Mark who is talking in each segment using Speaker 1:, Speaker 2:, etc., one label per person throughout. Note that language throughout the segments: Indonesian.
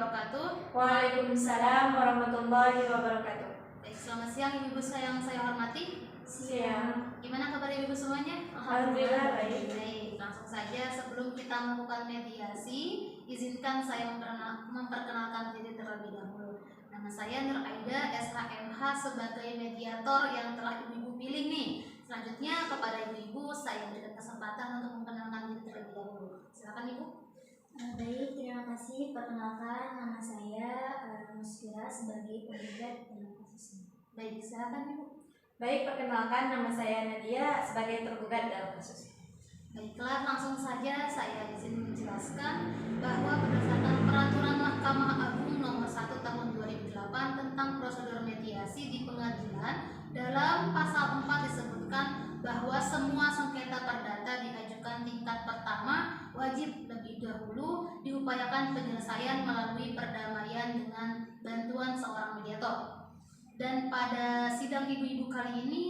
Speaker 1: wabarakatuh.
Speaker 2: Waalaikumsalam warahmatullahi wabarakatuh.
Speaker 1: Baik, selamat siang ibu-ibu yang saya hormati.
Speaker 2: Siang.
Speaker 1: Gimana kabar ibu semuanya?
Speaker 2: Alhamdulillah baik.
Speaker 1: Baik, langsung saja sebelum kita melakukan mediasi, izinkan saya memperkenalkan diri terlebih dahulu. Nama saya Nur Aida SHMH sebagai mediator yang telah ibu-ibu pilih nih. Selanjutnya kepada ibu-ibu saya berikan kesempatan untuk memperkenalkan diri terlebih dahulu. Silakan ibu.
Speaker 3: Baik, terima kasih. Perkenalkan, nama saya Musfira sebagai penggugat dalam kasus ini.
Speaker 1: Baik, silakan ibu.
Speaker 2: Baik, perkenalkan nama saya Nadia sebagai tergugat dalam kasus ini.
Speaker 1: Baiklah, langsung saja saya izin menjelaskan bahwa berdasarkan Peraturan Mahkamah Agung Nomor 1 Tahun 2008 tentang prosedur mediasi di pengadilan, dalam pasal 4 disebutkan bahwa semua sengketa perdata diajukan tingkat pertama wajib lebih dahulu diupayakan penyelesaian melalui perdamaian dengan bantuan seorang mediator. Dan pada sidang ibu-ibu kali ini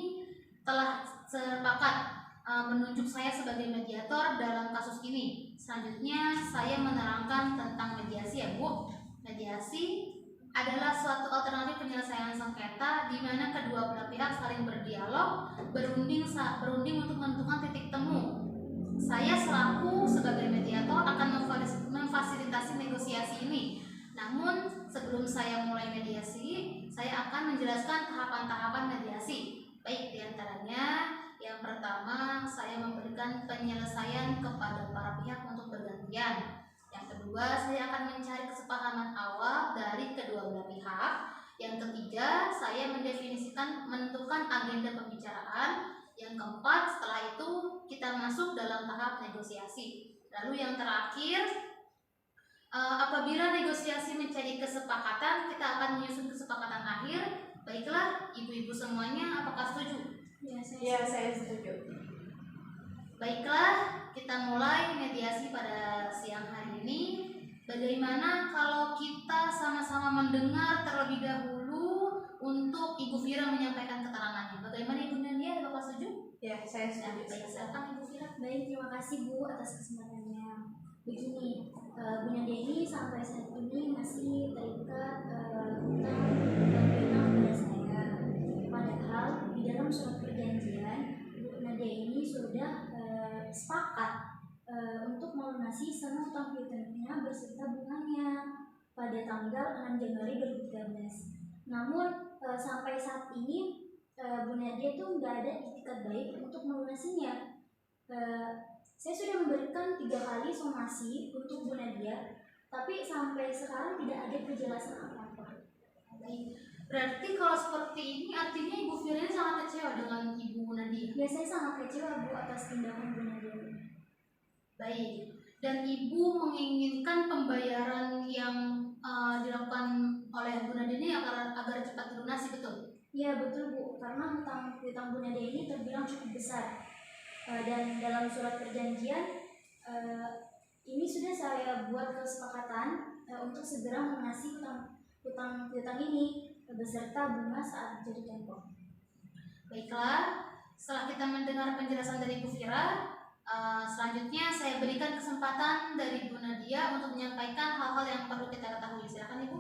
Speaker 1: telah sepakat menunjuk saya sebagai mediator dalam kasus ini. Selanjutnya saya menerangkan tentang mediasi ya Bu. Mediasi adalah suatu alternatif penyelesaian sengketa di mana kedua belah pihak saling berdialog, berunding untuk menentukan titik temu. Saya selaku sebagai mediator akan memfasilitasi negosiasi ini. Namun sebelum saya mulai mediasi, saya akan menjelaskan tahapan-tahapan mediasi. Baik, diantaranya yang pertama, saya memberikan penyelesaian kepada para pihak untuk bergantian. Yang kedua, saya akan mencari kesepahaman awal dari kedua belah pihak. Yang ketiga, saya menentukan agenda pembicaraan. Yang keempat, setelah itu kita masuk dalam tahap negosiasi. Lalu yang terakhir, apabila negosiasi menjadi kesepakatan, kita akan menyusun kesepakatan akhir. Baiklah, ibu-ibu semuanya, apakah setuju?
Speaker 2: Ya, saya setuju.
Speaker 1: Baiklah, kita mulai mediasi pada siang hari ini. Bagaimana kalau kita sama-sama mendengar terlebih dahulu untuk Ibu Fira menyampaikan keterangannya? Bagaimana Ibu Nadia? Bapak setuju?
Speaker 2: Ya, saya setuju.
Speaker 1: Baik, silakan Ibu Fira.
Speaker 3: Baik, terima kasih Bu atas kesempatannya. Begini, Bu Nadia ini sampai saat ini masih terikat hutang dan pada saya. Padahal di dalam surat perjanjian Bu Nadia ini sudah sepakat untuk melunasi semua utang piutangnya beserta bunganya pada tanggal 6 Januari 2013. Namun sampai saat ini Bu Nadia itu nggak ada itikat baik untuk melunasinya. Saya sudah memberikan 3 kali somasi untuk Bu Nadia, tapi sampai sekarang tidak ada kejelasan apa-apa.
Speaker 1: Baik. Berarti kalau seperti ini artinya Ibu Fira ini sangat kecewa dengan Ibu Nadia.
Speaker 3: Ya, saya sangat kecewa Bu atas tindakan Bu Nadia.
Speaker 1: Baik. Dan Ibu menginginkan pembayaran yang dilakukan oleh Bu Nadia ini agar cepat dilunasi, betul?
Speaker 3: Ya, betul Bu, karena hutang Bu Nadia ini terbilang cukup besar. Dan dalam surat perjanjian ini sudah saya buat kesepakatan untuk segera melunasi hutang ini beserta bunga saat jatuh tempo.
Speaker 1: Baiklah, setelah kita mendengar penjelasan dari Bu Fira, selanjutnya saya berikan kesempatan dari Bu Nadia untuk menyampaikan hal-hal yang perlu kita ketahui. Silakan Ibu.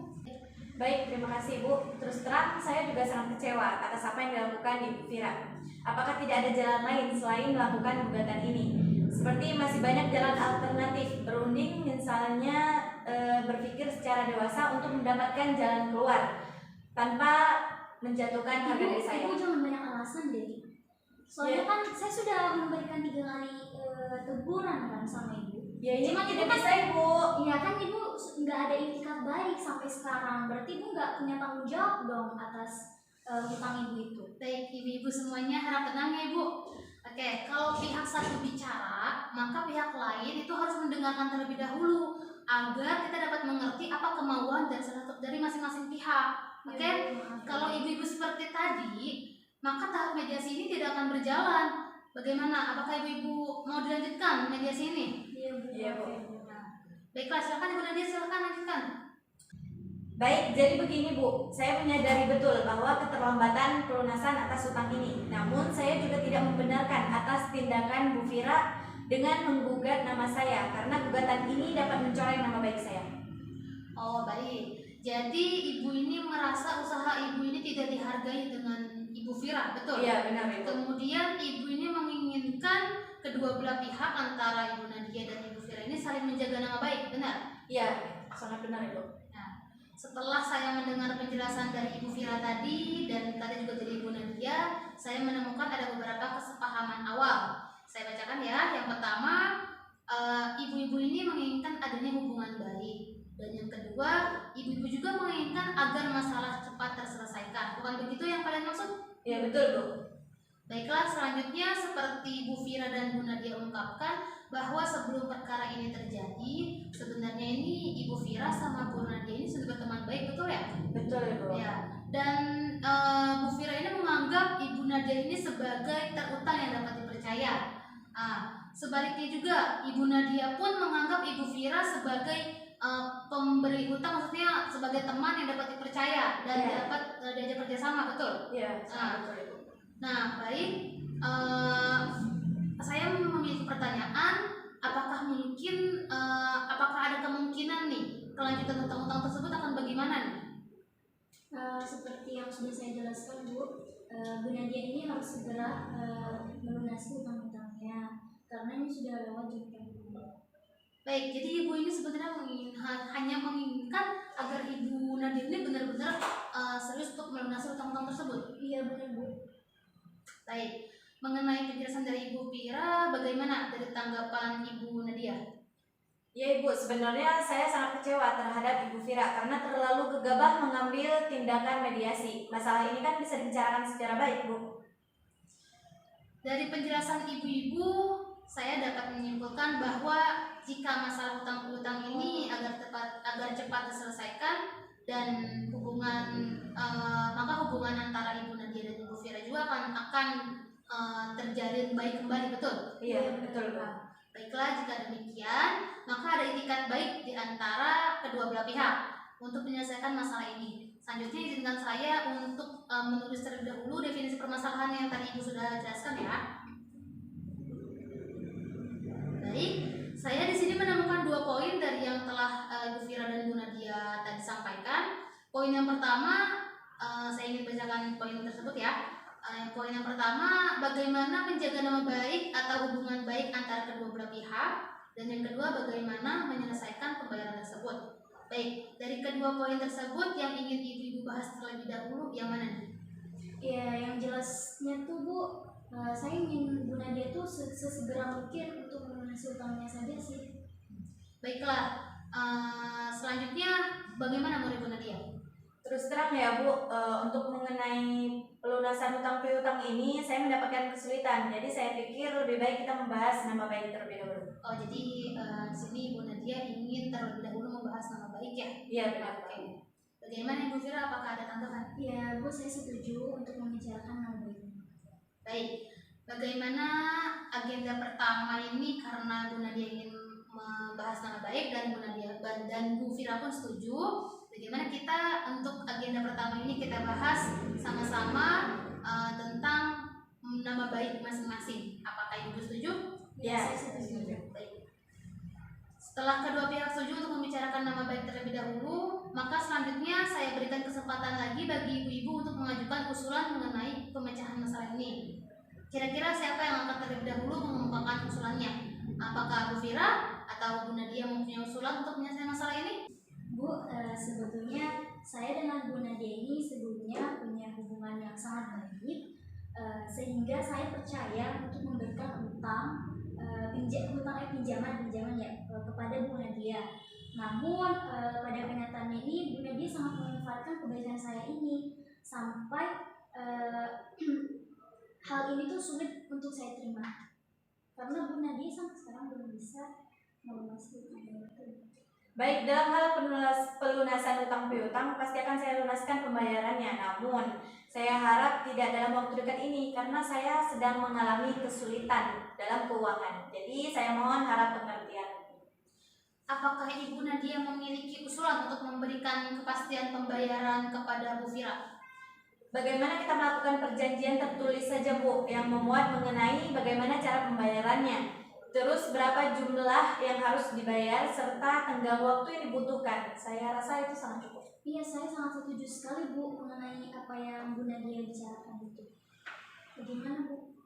Speaker 2: Baik, terima kasih Bu. Terus terang, saya juga sangat kecewa atas apa yang dilakukan Ibu Fira. Apakah tidak ada jalan lain selain melakukan gugatan ini? Seperti masih banyak jalan alternatif, berunding misalnya berpikir secara dewasa untuk mendapatkan jalan keluar tanpa menjatuhkan harga diri saya.
Speaker 3: Ibu jangan banyak alasan deh. Soalnya kan saya sudah memberikan 3 kali teguran kan sama Ibu.
Speaker 2: Ya, ini
Speaker 3: Cuma
Speaker 2: tidak
Speaker 3: Ibu
Speaker 2: bisa Ibu.
Speaker 3: Iya kan Ibu nggak ada itikat baik sampai sekarang. Berarti Ibu nggak punya tanggung jawab dong atas hutang Ibu itu.
Speaker 1: Baik, ibu-ibu semuanya harap tenang ya Ibu. Oke, kalau pihak satu bicara, maka pihak lain itu harus mendengarkan terlebih dahulu agar kita dapat mengerti apa kemauan dari masing-masing pihak. Oke, kalau ibu-ibu seperti tadi, maka tahap mediasi ini tidak akan berjalan. Bagaimana? Apakah ibu-ibu mau dilanjutkan mediasi ini?
Speaker 3: Iya Bu.
Speaker 2: Iya, Bu.
Speaker 1: Baiklah, silakan Ibu Nadia, silakan lanjutkan.
Speaker 2: Baik, jadi begini Bu, saya menyadari betul bahwa keterlambatan pelunasan atas hutang ini. Namun saya juga tidak membenarkan atas tindakan Bu Fira dengan menggugat nama saya, karena gugatan ini dapat mencoreng nama baik saya.
Speaker 1: Oh, baik. Jadi ibu ini merasa usaha ibu ini tidak dihargai dengan Ibu Vira, betul?
Speaker 2: Iya, benar Ibu.
Speaker 1: Kemudian ibu ini menginginkan kedua belah pihak antara Ibu Nadia dan Ibu Vira ini saling menjaga nama baik, benar?
Speaker 2: Iya, sangat benar Ibu.
Speaker 1: Nah, setelah saya mendengar penjelasan dari Ibu Vira tadi dan tadi juga dari Ibu Nadia, saya menemukan ada beberapa kesepahaman awal. Saya bacakan ya. Yang pertama, ibu-ibu ini menginginkan adanya hubungan baik. Dan yang kedua, ibu-ibu juga menginginkan agar masalah cepat terselesaikan. Bukan begitu yang kalian maksud?
Speaker 2: Iya, betul Bu.
Speaker 1: Baiklah, selanjutnya seperti Bu Vira dan Bu Nadia ungkapkan bahwa sebelum perkara ini terjadi, sebenarnya ini Ibu Vira sama Bu Nadia ini sudah berteman baik, betul ya?
Speaker 2: Betul Ibu.
Speaker 1: Ya. Dan Bu Vira ini menganggap Ibu Nadia ini sebagai terutang yang dapat dipercaya. Sebaliknya juga Ibu Nadia pun menganggap Ibu Vira sebagai pemberi hutang, maksudnya sebagai teman yang dapat dipercaya dan dapat diajak kerjasama, betul?
Speaker 2: Iya, betul Ibu.
Speaker 1: Nah, baik. Saya memiliki pertanyaan, apakah ada kemungkinan nih kelanjutan hutang-hutang tersebut akan bagaimana nih?
Speaker 3: Seperti yang sudah saya jelaskan Bu, Bu Nadia ini harus segera melunasi hutang-hutangnya karena ini sudah lewat jangka waktu.
Speaker 1: Baik, jadi ibu ini sebenarnya hanya menginginkan agar Ibu Nadia ini benar-benar serius untuk melunasi hutang-hutang tersebut.
Speaker 3: Iya benar Bu.
Speaker 1: Baik, mengenai penjelasan dari Ibu Vira, bagaimana dari tanggapan Ibu Nadia?
Speaker 2: Ya Ibu, sebenarnya saya sangat kecewa terhadap Ibu Vira karena terlalu gegabah mengambil tindakan mediasi. Masalah ini kan bisa dibicarakan secara baik Bu.
Speaker 1: Dari penjelasan ibu-ibu, saya dapat menyimpulkan bahwa jika masalah hutang-hutang ini agar cepat diselesaikan dan maka hubungan antara Ibu Nadia dan Ibu Vira juga akan terjalin baik kembali, betul?
Speaker 2: Iya, betul Bu.
Speaker 1: Baiklah, jika demikian, maka ada itikat baik di antara kedua belah pihak untuk menyelesaikan masalah ini. Selanjutnya izinkan saya untuk menulis terlebih dahulu definisi permasalahan yang tadi Ibu sudah jelaskan ya. Baik, saya di sini menemukan 2 poin dari yang telah Ibu Vira dan Bu Nadia tadi sampaikan. Poin yang pertama, saya ingin bacakan poin tersebut ya. Poin yang pertama, bagaimana menjaga nama baik atau hubungan baik antara kedua belah pihak. Dan yang kedua, bagaimana menyelesaikan pembayaran tersebut. Baik, dari kedua poin tersebut yang ingin ibu-ibu bahas terlebih dahulu, yang mana nih?
Speaker 3: Ya, yang jelasnya tuh Bu, saya ingin Bu Nadia tuh sesegera mungkin untuk melunasi hutangnya saja sih.
Speaker 1: Baiklah, selanjutnya bagaimana menurut Bu Nadia?
Speaker 2: Terus terang ya Bu, untuk mengenai pelunasan hutang piutang ini saya mendapatkan kesulitan. Jadi saya pikir lebih baik kita membahas nama baik terlebih dahulu.
Speaker 1: Oh, jadi di sini Bu Nadia ingin terlebih dahulu membahas nama baik ya?
Speaker 2: Iya benar.
Speaker 1: Oke. Bagaimana Ibu Vira? Apakah ada tanggapan?
Speaker 3: Ya Bu, saya setuju untuk membicarakan nama baik.
Speaker 1: Baik. Bagaimana agenda pertama ini karena Bu Nadia ingin membahas nama baik dan Bu Nadia dan Bu Vira pun setuju. Bagaimana kita untuk agenda pertama ini kita bahas sama-sama tentang nama baik masing-masing. Apakah Ibu setuju?
Speaker 2: Ya,
Speaker 3: saya setuju.
Speaker 1: Baik. Setelah kedua pihak setuju untuk membicarakan nama baik terlebih dahulu, maka selanjutnya saya berikan kesempatan lagi bagi ibu-ibu untuk mengajukan usulan mengenai pemecahan masalah ini. Kira-kira siapa yang akan terlebih dahulu mengemukakan usulannya? Apakah Bu Vira atau Bu Nadia mempunyai usulan untuk menyelesaikan masalah ini?
Speaker 3: Bu, sebetulnya saya dengan Bu Nadia ini sebelumnya punya hubungan yang sangat baik, sehingga saya percaya untuk memberikan pinjaman ya kepada Bu Nadia. Namun pada kenyataannya ini Bu Nadia sangat memanfaatkan kebaikan saya ini sampai hal ini tuh sulit untuk saya terima karena Bu Nadia sampai sekarang belum bisa melunasi hutang itu.
Speaker 2: Baik, dalam hal pelunasan utang piutang pasti akan saya lunaskan pembayarannya. Namun saya harap tidak dalam waktu dekat ini karena saya sedang mengalami kesulitan dalam keuangan. Jadi saya mohon harap pengertian.
Speaker 1: Apakah Ibu Nadia memiliki usulan untuk memberikan kepastian pembayaran kepada Bu Vira?
Speaker 2: Bagaimana kita melakukan perjanjian tertulis saja Bu yang memuat mengenai bagaimana cara pembayarannya. Terus berapa jumlah yang harus dibayar serta tenggang waktu yang dibutuhkan? Saya rasa itu sangat cukup.
Speaker 3: Iya, saya sangat setuju sekali Bu mengenai apa yang Bu Nadia bicarakan itu. Bagaimana Bu?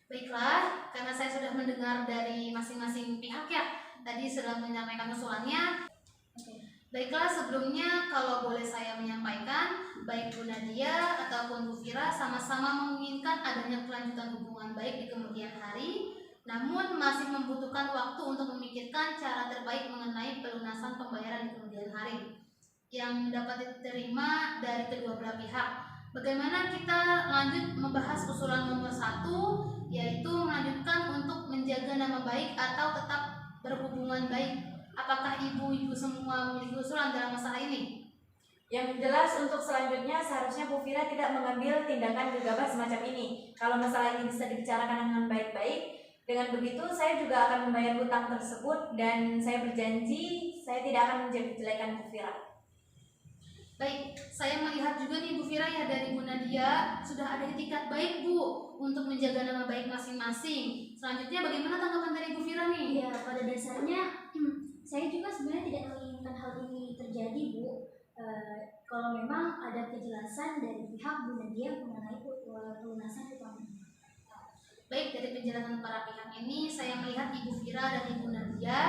Speaker 1: Baiklah, karena saya sudah mendengar dari masing-masing pihak ya, tadi sudah menyampaikan usulannya.
Speaker 3: Oke.
Speaker 1: Baiklah, sebelumnya kalau boleh saya menyampaikan, baik Bu Nadia ataupun Bu Fira sama-sama menginginkan adanya kelanjutan hubungan baik di kemudian hari, namun masih membutuhkan waktu untuk memikirkan cara terbaik mengenai pelunasan pembayaran di kemudian hari yang dapat diterima dari kedua belah pihak. Bagaimana kita lanjut membahas usulan nomor 1, yaitu melanjutkan untuk menjaga nama baik atau tetap berhubungan baik. Apakah ibu-ibu semua memiliki usulan dalam masalah ini?
Speaker 2: Yang jelas untuk selanjutnya seharusnya Bu Fira tidak mengambil tindakan gegabah semacam ini. Kalau masalah ini bisa dibicarakan dengan baik-baik, dengan begitu saya juga akan membayar hutang tersebut dan saya berjanji saya tidak akan menjelek-jelekan Bu Fira.
Speaker 1: Baik, saya melihat juga nih Bu Fira ya dari Bu Nadia sudah ada etikat baik Bu untuk menjaga nama baik masing-masing. Selanjutnya bagaimana tanggapan dari Bu Fira nih?
Speaker 3: Iya, pada dasarnya saya juga sebenarnya tidak menginginkan hal ini terjadi Bu. Kalau memang ada kejelasan dari pihak Bu Nadia mengenai pelunasan hutang.
Speaker 1: Baik, dari penjelasan para pihak ini saya melihat Ibu Fira dan Ibu Nadia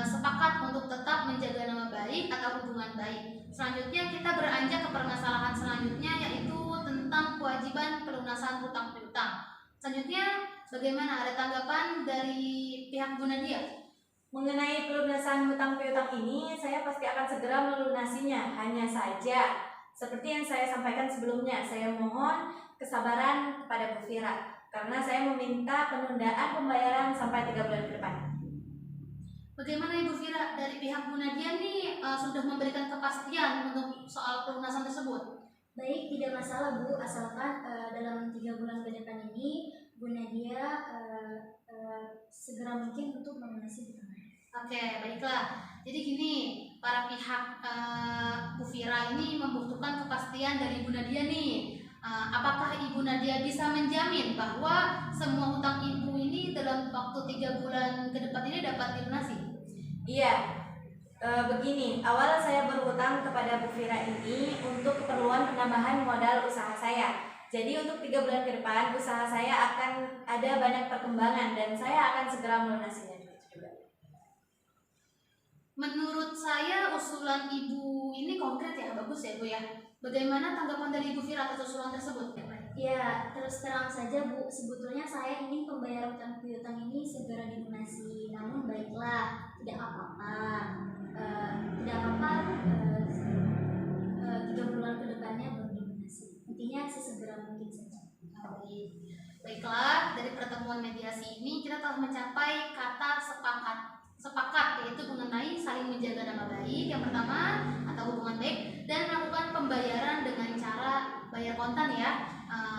Speaker 1: sepakat untuk tetap menjaga nama baik atau hubungan baik. Selanjutnya kita beranjak ke permasalahan selanjutnya, yaitu tentang kewajiban pelunasan hutang piutang. Selanjutnya bagaimana, ada tanggapan dari pihak Bu Nadia?
Speaker 2: Mengenai pelunasan hutang piutang ini, saya pasti akan segera melunasinya. Hanya saja, seperti yang saya sampaikan sebelumnya, saya mohon kesabaran kepada Bu Fira karena saya meminta penundaan pembayaran sampai 3 bulan ke depan.
Speaker 1: Bagaimana Ibu Fira, dari pihak Bu Nadia nih sudah memberikan kepastian untuk soal pelunasan tersebut?
Speaker 3: Baik, tidak masalah Bu, asalkan dalam 3 bulan ke depan ini Bu Nadia segera mungkin untuk melunasi hutang.
Speaker 1: Oke, baiklah. Jadi gini, para pihak Bu Fira ini membutuhkan kepastian dari Ibu Nadia nih. Apakah Ibu Nadia bisa menjamin bahwa semua hutang Ibu ini dalam waktu 3 bulan ke depan ini dapat dilunasi?
Speaker 2: Iya, begini, awal saya berhutang kepada Bu Fira ini untuk keperluan penambahan modal usaha saya. Jadi untuk 3 bulan ke depan usaha saya akan ada banyak perkembangan dan saya akan segera melunasinya juga.
Speaker 1: Menurut saya usulan Ibu ini konkret ya, bagus ya Bu ya. Bagaimana tanggapan dari Ibu Fira atas usulan tersebut?
Speaker 3: Ya, terus terang saja Bu, sebetulnya saya ingin pembayaran hutang piutang ini segera dilunasi. Namun baiklah, tidak apa-apa. Tidak apa-apa 3 bulan ke depannya baru dilunasi. Intinya sesegera mungkin saja.
Speaker 1: Baiklah, dari pertemuan mediasi ini kita telah mencapai kata sepakat, yaitu mengenai saling menjaga nama baik yang pertama atau hubungan baik, dan melakukan pembayaran dengan cara bayar kontan ya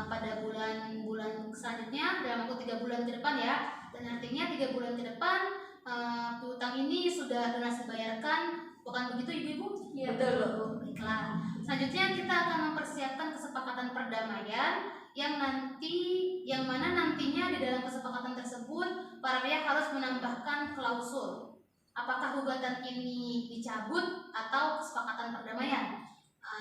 Speaker 1: pada bulan-bulan selanjutnya dalam waktu 3 bulan ke depan ya. Dan artinya 3 bulan ke depan piutang ini sudah lunas dibayarkan, bukan begitu Ibu-ibu?
Speaker 3: Iya,
Speaker 2: betul.
Speaker 1: Baiklah. Selanjutnya kita akan mempersiapkan kesepakatan perdamaian yang mana nantinya di dalam kesepakatan tersebut para pihak harus menambahkan klausul apakah gugatan ini dicabut atau kesepakatan perdamaian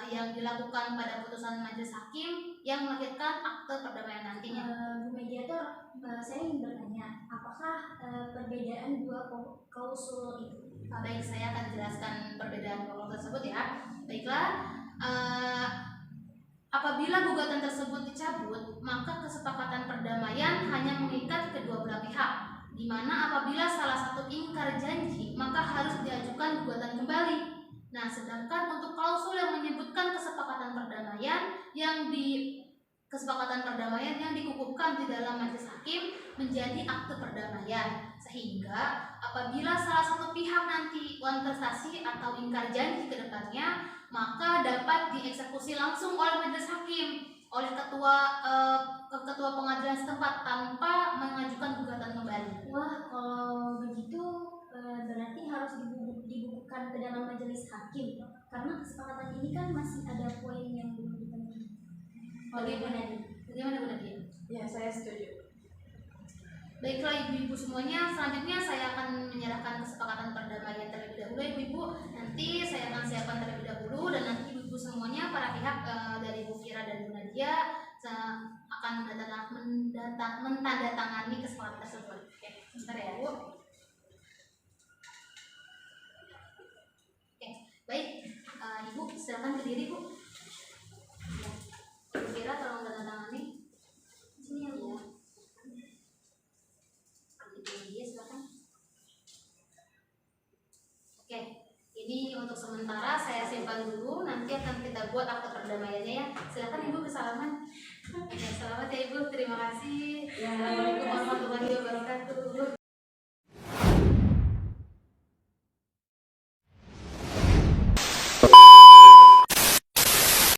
Speaker 1: yang dilakukan pada putusan majelis hakim yang melahirkan akte perdamaian nantinya.
Speaker 3: Bu Mediator, saya ingin bertanya, apakah perbedaan dua klausul itu?
Speaker 1: Baik, saya akan jelaskan perbedaan klausul tersebut ya. Baiklah, apabila gugatan tersebut dicabut, maka kesepakatan perdamaian hanya mengikat kedua belah pihak, di mana apabila salah satu ingkar janji, maka harus diajukan gugatan kembali. Nah, sedangkan untuk klausul yang menyebutkan kesepakatan perdamaian yang dikukuhkan di dalam majelis hakim menjadi akte perdamaian, sehingga apabila salah satu pihak nanti kontestasi atau ingkar janji ke depannya, maka dapat dieksekusi langsung oleh majelis hakim, oleh ketua pengadilan setempat tanpa mengajukan gugatan kembali.
Speaker 3: Wah, kalau begitu berarti harus dibukukan ke dalam majelis hakim, karena kesepakatan ini kan masih ada poin yang belum dipenuhi.
Speaker 1: Bagaimana Bu Nadia?
Speaker 2: Ya, saya setuju.
Speaker 1: Baiklah ibu-ibu semuanya, selanjutnya saya akan menyerahkan kesepakatan perdamaian terlebih dahulu ibu-ibu. Nanti saya akan siapkan terlebih dahulu dan nanti ibu-ibu semuanya, para pihak dari Bu Fira dan Bu Nadia akan menandatangani kesepakatan tersebut. Oke, sebentar ya Bu. Oke, baik. Ibu silakan berdiri Bu. Ya. Bu Fira tolong menandatangani. Sini ya Bu. Iya, silakan. Oke, ini untuk sementara saya simpan dulu. Nanti akan kita buat akte perdamaiannya ya. Silakan Ibu bersalaman. Oke, selamat ya Ibu. Terima kasih. Assalamualaikum warahmatullahi wabarakatuh.